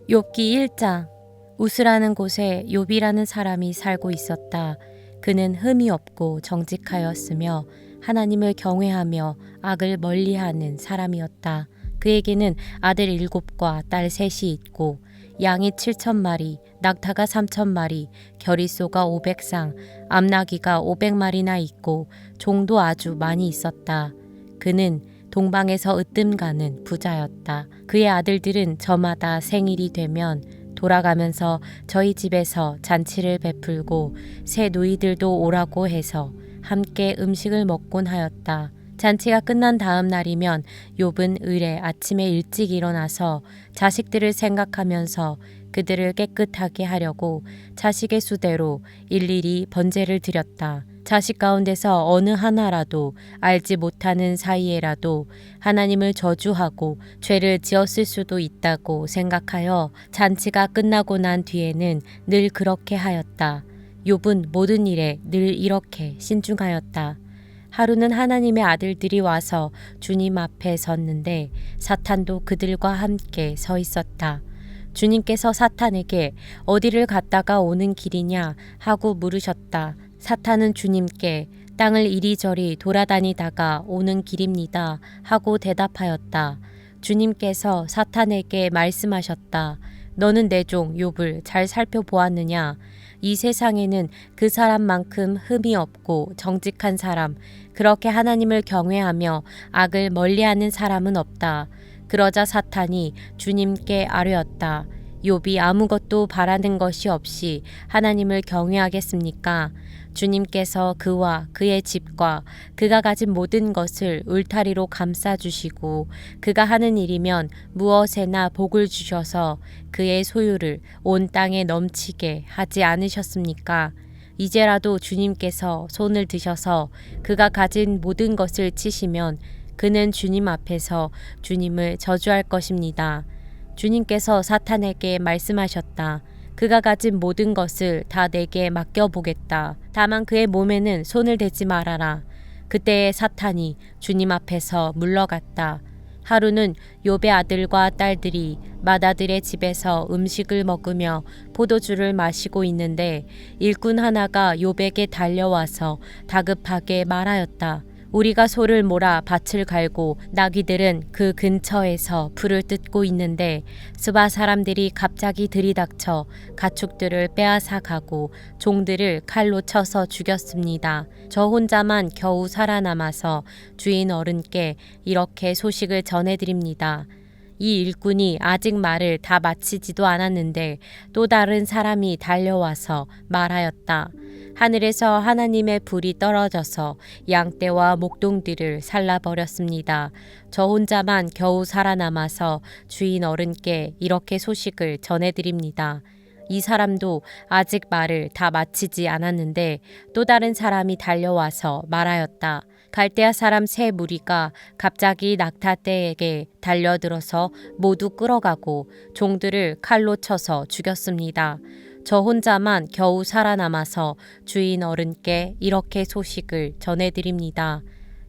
욥기 1장. 우스라는 곳에 욥이라는 사람이 살고 있었다. 그는 흠이 없고 정직하였으며 하나님을 경외하며 악을 멀리하는 사람이었다. 그에게는 아들 7과 딸 3이 있고 양이 7,000마리, 낙타가 3,000마리, 겨리소가 500상, 암나귀가 500마리나 있고 종도 아주 많이 있었다. 그는 동방에서 으뜸가는 부자였다. 그의 아들들은 저마다 생일이 되면 돌아가면서 저희 집에서 잔치를 베풀고 새 누이들도 오라고 해서 함께 음식을 먹곤 하였다. 잔치가 끝난 다음 날이면 욥은 을에 아침에 일찍 일어나서 자식들을 생각하면서 그들을 깨끗하게 하려고 자식의 수대로 일일이 번제를 드렸다. 자식 가운데서 어느 하나라도 알지 못하는 사이에라도 하나님을 저주하고 죄를 지었을 수도 있다고 생각하여 잔치가 끝나고 난 뒤에는 늘 그렇게 하였다. 욥은 모든 일에 늘 이렇게 신중하였다. 하루는 하나님의 아들들이 와서 주님 앞에 섰는데 사탄도 그들과 함께 서 있었다. 주님께서 사탄에게 어디를 갔다가 오는 길이냐 하고 물으셨다. 사탄은 주님께 땅을 이리저리 돌아다니다가 오는 길입니다 하고 대답하였다. 주님께서 사탄에게 말씀하셨다. 너는 내 종 욥을 잘 살펴보았느냐? 이 세상에는 그 사람만큼 흠이 없고 정직한 사람, 그렇게 하나님을 경외하며 악을 멀리하는 사람은 없다. 그러자 사탄이 주님께 아뢰었다. 욥이 아무것도 바라는 것이 없이 하나님을 경외하겠습니까? 주님께서 그와 그의 집과 그가 가진 모든 것을 울타리로 감싸주시고 그가 하는 일이면 무엇에나 복을 주셔서 그의 소유를 온 땅에 넘치게 하지 않으셨습니까? 이제라도 주님께서 손을 드셔서 그가 가진 모든 것을 치시면 그는 주님 앞에서 주님을 저주할 것입니다. 주님께서 사탄에게 말씀하셨다. 그가 가진 모든 것을 다 내게 맡겨보겠다. 다만 그의 몸에는 손을 대지 말아라. 그때에 사탄이 주님 앞에서 물러갔다. 하루는 욥의 아들과 딸들이 맏아들의 집에서 음식을 먹으며 포도주를 마시고 있는데 일꾼 하나가 욥에게 달려와서 다급하게 말하였다. 우리가 소를 몰아 밭을 갈고 나귀들은 그 근처에서 풀을 뜯고 있는데 스바 사람들이 갑자기 들이닥쳐 가축들을 빼앗아 가고 종들을 칼로 쳐서 죽였습니다. 저 혼자만 겨우 살아남아서 주인 어른께 이렇게 소식을 전해드립니다. 이 일꾼이 아직 말을 다 마치지도 않았는데 또 다른 사람이 달려와서 말하였다. 하늘에서 하나님의 불이 떨어져서 양떼와 목동들을 살라버렸습니다. 저 혼자만 겨우 살아남아서 주인 어른께 이렇게 소식을 전해드립니다. 이 사람도 아직 말을 다 마치지 않았는데 또 다른 사람이 달려와서 말하였다. 갈대아 사람 세 무리가 갑자기 낙타떼에게 달려들어서 모두 끌어가고 종들을 칼로 쳐서 죽였습니다. 저 혼자만 겨우 살아남아서 주인 어른께 이렇게 소식을 전해드립니다.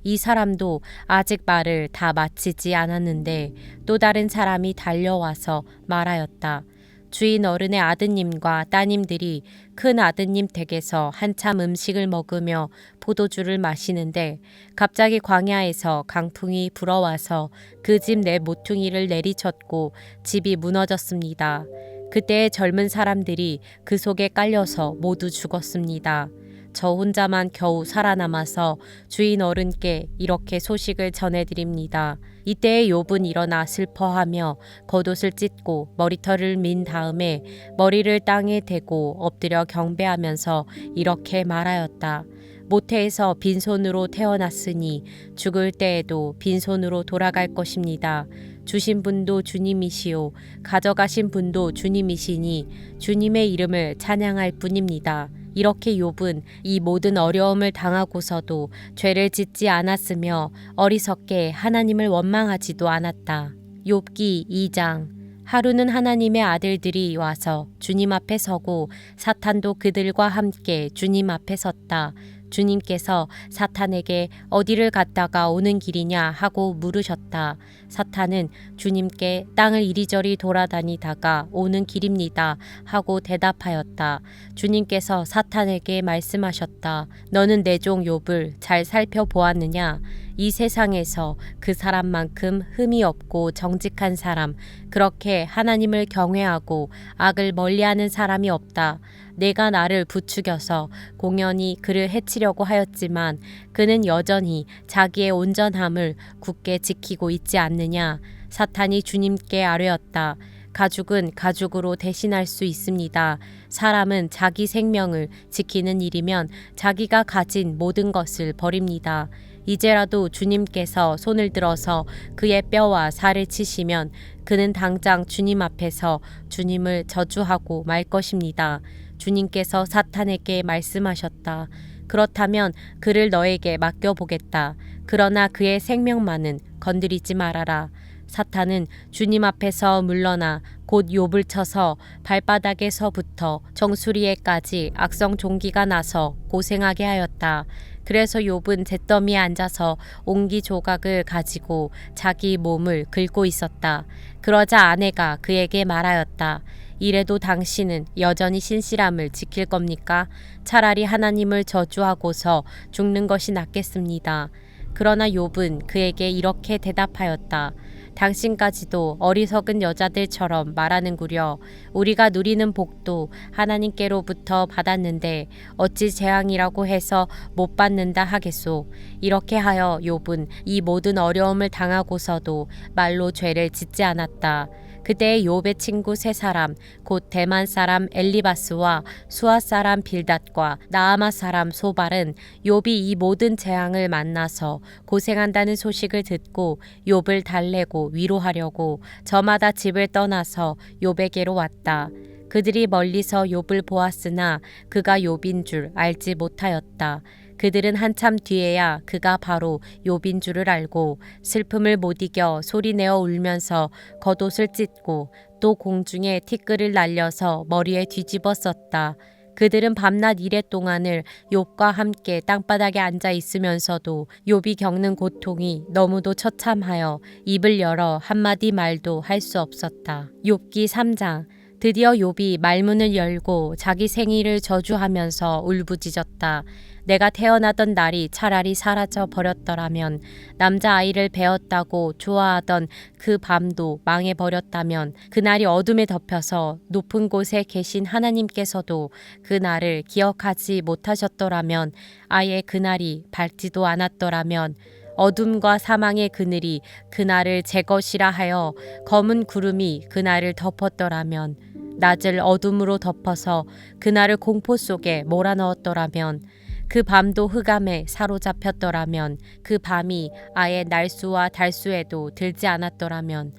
이 사람도 아직 말을 다 마치지 않았는데 또 다른 사람이 달려와서 말하였다. 주인 어른의 아드님과 따님들이 큰 아드님 댁에서 한참 음식을 먹으며 포도주를 마시는데 갑자기 광야에서 강풍이 불어와서 그 집 내 모퉁이를 내리쳤고 집이 무너졌습니다. 그때 젊은 사람들이 그 속에 깔려서 모두 죽었습니다. 저 혼자만 겨우 살아남아서 주인 어른께 이렇게 소식을 전해드립니다. 이때에 욥은 일어나 슬퍼하며 겉옷을 찢고 머리털을 민 다음에 머리를 땅에 대고 엎드려 경배하면서 이렇게 말하였다. 모태에서 빈손으로 태어났으니 죽을 때에도 빈손으로 돌아갈 것입니다. 주신 분도 주님이시요 가져가신 분도 주님이시니 주님의 이름을 찬양할 뿐입니다. 이렇게 욥은 이 모든 어려움을 당하고서도 죄를 짓지 않았으며 어리석게 하나님을 원망하지도 않았다. 욥기 2장. 하루는 하나님의 아들들이 와서 주님 앞에 서고 사탄도 그들과 함께 주님 앞에 섰다. 주님께서 사탄에게 어디를 갔다가 오는 길이냐 하고 물으셨다. 사탄은 주님께 땅을 이리저리 돌아다니다가 오는 길입니다 하고 대답하였다. 주님께서 사탄에게 말씀하셨다. 너는 내 종 욥을 잘 살펴보았느냐? 이 세상에서 그 사람만큼 흠이 없고 정직한 사람, 그렇게 하나님을 경외하고 악을 멀리하는 사람이 없다. 내가 나를 부추겨서 공연히 그를 해치려고 하였지만 그는 여전히 자기의 온전함을 굳게 지키고 있지 않느냐. 사탄이 주님께 아뢰었다. 가죽은 가죽으로 대신할 수 있습니다. 사람은 자기 생명을 지키는 일이면 자기가 가진 모든 것을 버립니다. 이제라도 주님께서 손을 들어서 그의 뼈와 살을 치시면 그는 당장 주님 앞에서 주님을 저주하고 말 것입니다. 주님께서 사탄에게 말씀하셨다. 그렇다면 그를 너에게 맡겨보겠다. 그러나 그의 생명만은 건드리지 말아라. 사탄은 주님 앞에서 물러나 곧 욥을 쳐서 발바닥에서부터 정수리에까지 악성 종기가 나서 고생하게 하였다. 그래서 욥은 잿더미에 앉아서 옹기 조각을 가지고 자기 몸을 긁고 있었다. 그러자 아내가 그에게 말하였다. 이래도 당신은 여전히 신실함을 지킬 겁니까? 차라리 하나님을 저주하고서 죽는 것이 낫겠습니다. 그러나 욥은 그에게 이렇게 대답하였다. 당신까지도 어리석은 여자들처럼 말하는구려. 우리가 누리는 복도 하나님께로부터 받았는데 어찌 재앙이라고 해서 못 받는다 하겠소. 이렇게 하여 욥은 이 모든 어려움을 당하고서도 말로 죄를 짓지 않았다. 그때 욥의 친구 세 사람 곧 대만 사람 엘리바스와 수아 사람 빌닷과 나아마 사람 소발은 욥이 이 모든 재앙을 만나서 고생한다는 소식을 듣고 욥을 달래고 위로하려고 저마다 집을 떠나서 욥에게로 왔다. 그들이 멀리서 욥을 보았으나 그가 욥인 줄 알지 못하였다. 그들은 한참 뒤에야 그가 바로 욥인 줄을 알고 슬픔을 못 이겨 소리내어 울면서 겉옷을 찢고 또 공중에 티끌을 날려서 머리에 뒤집어 썼다. 그들은 밤낮 이랫동안을 욥과 함께 땅바닥에 앉아 있으면서도 욥이 겪는 고통이 너무도 처참하여 입을 열어 한마디 말도 할 수 없었다. 욥기 3장. 드디어 욥이 말문을 열고 자기 생일을 저주하면서 울부짖었다. 내가 태어나던 날이 차라리 사라져 버렸더라면, 남자아이를 배었다고 좋아하던 그 밤도 망해버렸다면, 그날이 어둠에 덮여서 높은 곳에 계신 하나님께서도 그날을 기억하지 못하셨더라면, 아예 그날이 밝지도 않았더라면, 어둠과 사망의 그늘이 그날을 제 것이라 하여 검은 구름이 그날을 덮었더라면, 낮을 어둠으로 덮어서 그날을 공포 속에 몰아넣었더라면, 그 밤도 흑암에 사로잡혔더라면, 그 밤이 아예 날수와 달수에도 들지 않았더라면,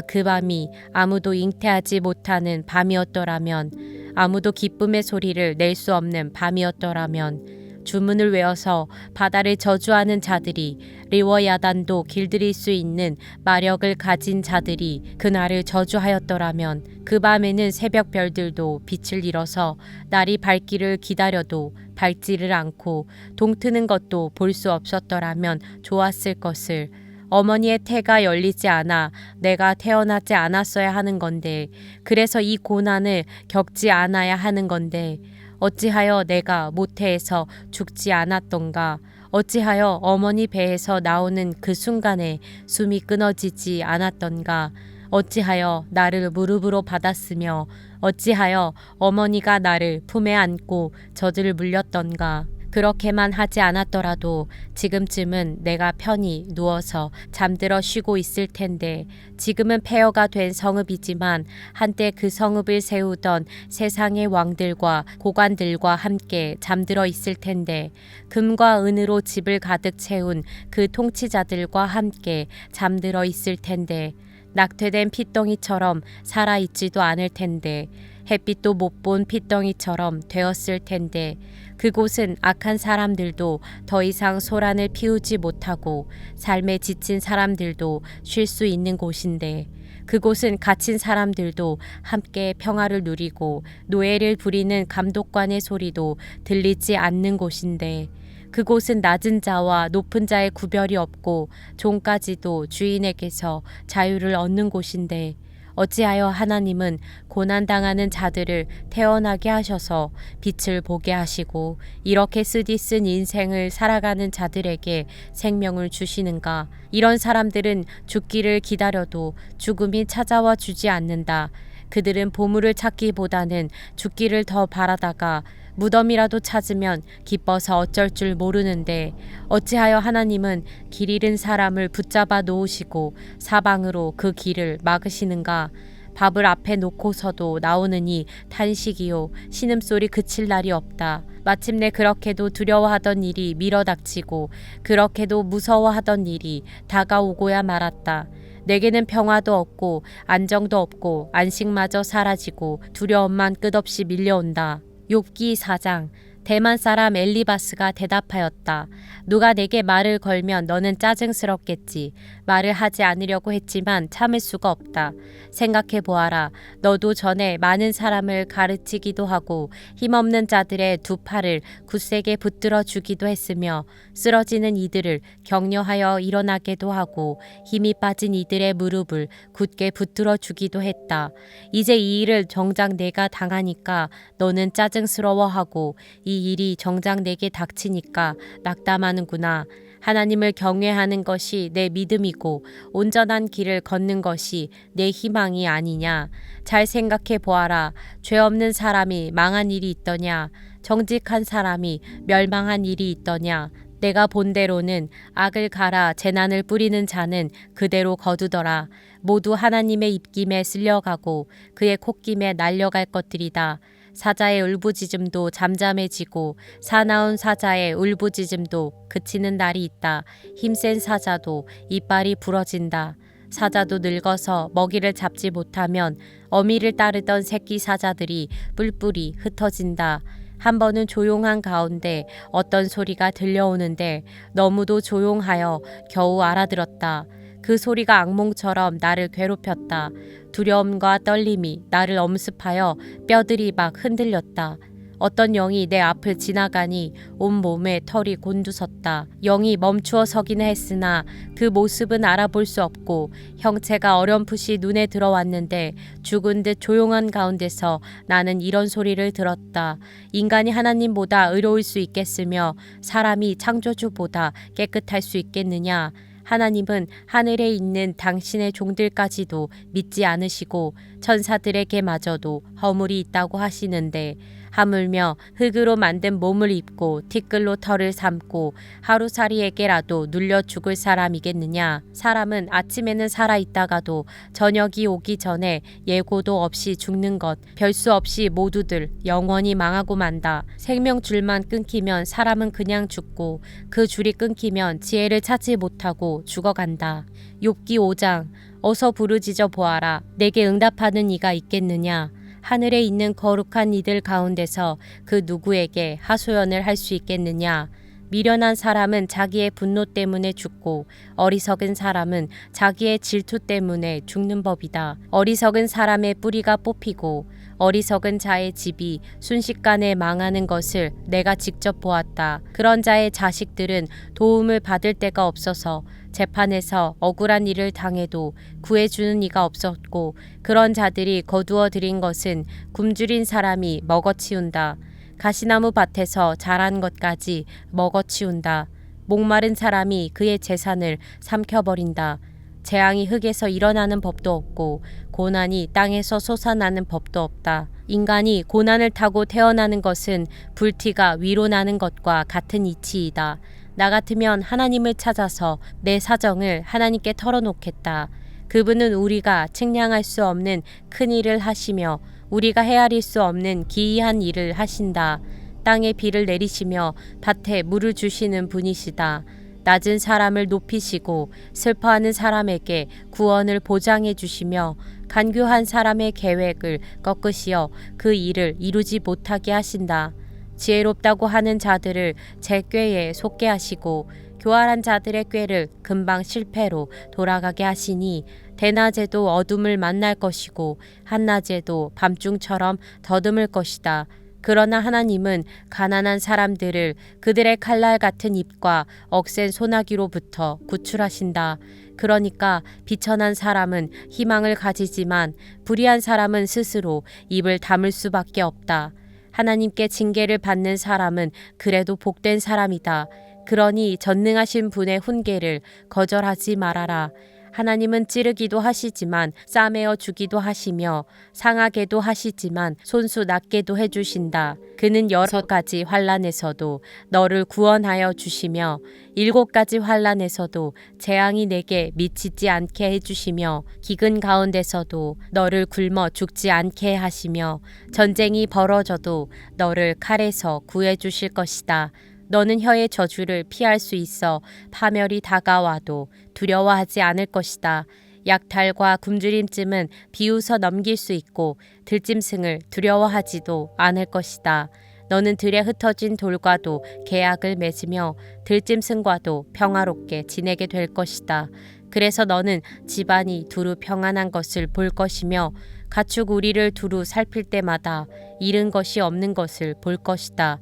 그 밤이 아무도 잉태하지 못하는 밤이었더라면, 아무도 기쁨의 소리를 낼 수 없는 밤이었더라면, 주문을 외워서 바다를 저주하는 자들이, 리워야단도 길들일 수 있는 마력을 가진 자들이 그날을 저주하였더라면, 그 밤에는 새벽 별들도 빛을 잃어서 날이 밝기를 기다려도 밝지를 않고 동트는 것도 볼 수 없었더라면 좋았을 것을. 어머니의 태가 열리지 않아 내가 태어나지 않았어야 하는 건데, 그래서 이 고난을 겪지 않아야 하는 건데, 어찌하여 내가 모태에서 죽지 않았던가? 어찌하여 어머니 배에서 나오는 그 순간에 숨이 끊어지지 않았던가? 어찌하여 나를 무릎으로 받았으며 어찌하여 어머니가 나를 품에 안고 젖을 물렸던가? 그렇게만 하지 않았더라도 지금쯤은 내가 편히 누워서 잠들어 쉬고 있을 텐데, 지금은 폐허가 된 성읍이지만 한때 그 성읍을 세우던 세상의 왕들과 고관들과 함께 잠들어 있을 텐데, 금과 은으로 집을 가득 채운 그 통치자들과 함께 잠들어 있을 텐데, 낙퇴된 핏덩이처럼 살아있지도 않을 텐데, 햇빛도 못 본 핏덩이처럼 되었을 텐데, 그곳은 악한 사람들도 더 이상 소란을 피우지 못하고 삶에 지친 사람들도 쉴 수 있는 곳인데, 그곳은 갇힌 사람들도 함께 평화를 누리고 노예를 부리는 감독관의 소리도 들리지 않는 곳인데, 그곳은 낮은 자와 높은 자의 구별이 없고 종까지도 주인에게서 자유를 얻는 곳인데 어찌하여 하나님은 고난당하는 자들을 태어나게 하셔서 빛을 보게 하시고 이렇게 쓰디쓴 인생을 살아가는 자들에게 생명을 주시는가? 이런 사람들은 죽기를 기다려도 죽음이 찾아와 주지 않는다. 그들은 보물을 찾기보다는 죽기를 더 바라다가 무덤이라도 찾으면 기뻐서 어쩔 줄 모르는데 어찌하여 하나님은 길 잃은 사람을 붙잡아 놓으시고 사방으로 그 길을 막으시는가? 밥을 앞에 놓고서도 나오느니 탄식이요 신음소리 그칠 날이 없다. 마침내 그렇게도 두려워하던 일이 밀어닥치고 그렇게도 무서워하던 일이 다가오고야 말았다. 내게는 평화도 없고 안정도 없고 안식마저 사라지고 두려움만 끝없이 밀려온다. 욥기 4장. 대만 사람 엘리바스가 대답하였다. 누가 내게 말을 걸면 너는 짜증스럽겠지. 말을 하지 않으려고 했지만 참을 수가 없다. 생각해 보아라. 너도 전에 많은 사람을 가르치기도 하고 힘없는 자들의 두 팔을 굳세게 붙들어 주기도 했으며 쓰러지는 이들을 격려하여 일어나게도 하고 힘이 빠진 이들의 무릎을 굳게 붙들어 주기도 했다. 이제 이 일을 정작 내가 당하니까 너는 짜증스러워하고 이 일이 정작 내게 닥치니까 낙담하는구나. 하나님을 경외하는 것이 내 믿음이고 온전한 길을 걷는 것이 내 희망이 아니냐. 잘 생각해 보아라. 죄 없는 사람이 망한 일이 있더냐. 정직한 사람이 멸망한 일이 있더냐. 내가 본대로는 악을 갈아 재난을 뿌리는 자는 그대로 거두더라. 모두 하나님의 입김에 쓸려가고 그의 콧김에 날려갈 것들이다. 사자의 울부짖음도 잠잠해지고 사나운 사자의 울부짖음도 그치는 날이 있다. 힘센 사자도 이빨이 부러진다. 사자도 늙어서 먹이를 잡지 못하면 어미를 따르던 새끼 사자들이 뿔뿔이 흩어진다. 한 번은 조용한 가운데 어떤 소리가 들려오는데 너무도 조용하여 겨우 알아들었다. 그 소리가 악몽처럼 나를 괴롭혔다. 두려움과 떨림이 나를 엄습하여 뼈들이 막 흔들렸다. 어떤 영이 내 앞을 지나가니 온 몸에 털이 곤두섰다. 영이 멈추어 서기는 했으나 그 모습은 알아볼 수 없고 형체가 어렴풋이 눈에 들어왔는데 죽은 듯 조용한 가운데서 나는 이런 소리를 들었다. 인간이 하나님보다 의로울 수 있겠으며 사람이 창조주보다 깨끗할 수 있겠느냐. 하나님은 하늘에 있는 당신의 종들까지도 믿지 않으시고 천사들에게마저도 허물이 있다고 하시는데 하물며 흙으로 만든 몸을 입고 티끌로 털을 삼고 하루살이에게라도 눌려 죽을 사람이겠느냐. 사람은 아침에는 살아있다가도 저녁이 오기 전에 예고도 없이 죽는 것 별 수 없이 모두들 영원히 망하고 만다. 생명줄만 끊기면 사람은 그냥 죽고 그 줄이 끊기면 지혜를 찾지 못하고 죽어간다. 욥기 5장. 어서 부르짖어 보아라. 내게 응답하는 이가 있겠느냐. 하늘에 있는 거룩한 이들 가운데서 그 누구에게 하소연을 할 수 있겠느냐. 미련한 사람은 자기의 분노 때문에 죽고 어리석은 사람은 자기의 질투 때문에 죽는 법이다. 어리석은 사람의 뿌리가 뽑히고 어리석은 자의 집이 순식간에 망하는 것을 내가 직접 보았다. 그런 자의 자식들은 도움을 받을 데가 없어서 재판에서 억울한 일을 당해도 구해주는 이가 없었고 그런 자들이 거두어 들인 것은 굶주린 사람이 먹어치운다. 가시나무 밭에서 자란 것까지 먹어치운다. 목마른 사람이 그의 재산을 삼켜버린다. 재앙이 흙에서 일어나는 법도 없고 고난이 땅에서 솟아나는 법도 없다. 인간이 고난을 타고 태어나는 것은 불티가 위로 나는 것과 같은 이치이다. 나 같으면 하나님을 찾아서 내 사정을 하나님께 털어놓겠다. 그분은 우리가 측량할 수 없는 큰 일을 하시며 우리가 헤아릴 수 없는 기이한 일을 하신다. 땅에 비를 내리시며 밭에 물을 주시는 분이시다. 낮은 사람을 높이시고 슬퍼하는 사람에게 구원을 보장해 주시며 간교한 사람의 계획을 꺾으시어 그 일을 이루지 못하게 하신다. 지혜롭다고 하는 자들을 제 꾀에 속게 하시고 교활한 자들의 꾀를 금방 실패로 돌아가게 하시니 대낮에도 어둠을 만날 것이고 한낮에도 밤중처럼 더듬을 것이다. 그러나 하나님은 가난한 사람들을 그들의 칼날 같은 입과 억센 소나기로부터 구출하신다. 그러니까 비천한 사람은 희망을 가지지만 불의한 사람은 스스로 입을 다물 수밖에 없다. 하나님께 징계를 받는 사람은 그래도 복된 사람이다. 그러니 전능하신 분의 훈계를 거절하지 말아라. 하나님은 찌르기도 하시지만 싸매어 주기도 하시며 상하게도 하시지만 손수 낫게도 해주신다. 그는 6가지 환난에서도 너를 구원하여 주시며 7가지 환난에서도 재앙이 내게 미치지 않게 해주시며 기근 가운데서도 너를 굶어 죽지 않게 하시며 전쟁이 벌어져도 너를 칼에서 구해 주실 것이다. 너는 혀의 저주를 피할 수 있어 파멸이 다가와도 두려워하지 않을 것이다. 약탈과 굶주림쯤은 비웃어 넘길 수 있고 들짐승을 두려워하지도 않을 것이다. 너는 들에 흩어진 돌과도 계약을 맺으며 들짐승과도 평화롭게 지내게 될 것이다. 그래서 너는 집안이 두루 평안한 것을 볼 것이며 가축 우리를 두루 살필 때마다 잃은 것이 없는 것을 볼 것이다.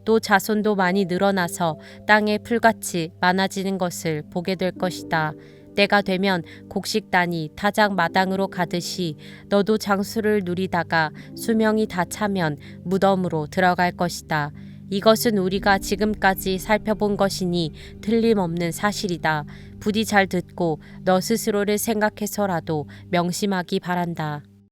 또 자손도 많이 늘어나서 땅에 풀같이 많아지는 것을 보게 될 것이다. 때가 되면 곡식단이 타작 마당으로 가듯이 너도 장수를 누리다가 수명이 다 차면 무덤으로 들어갈 것이다. 이것은 우리가 지금까지 살펴본 것이니 틀림없는 사실이다. 부디 잘 듣고 너 스스로를 생각해서라도 명심하기 바란다.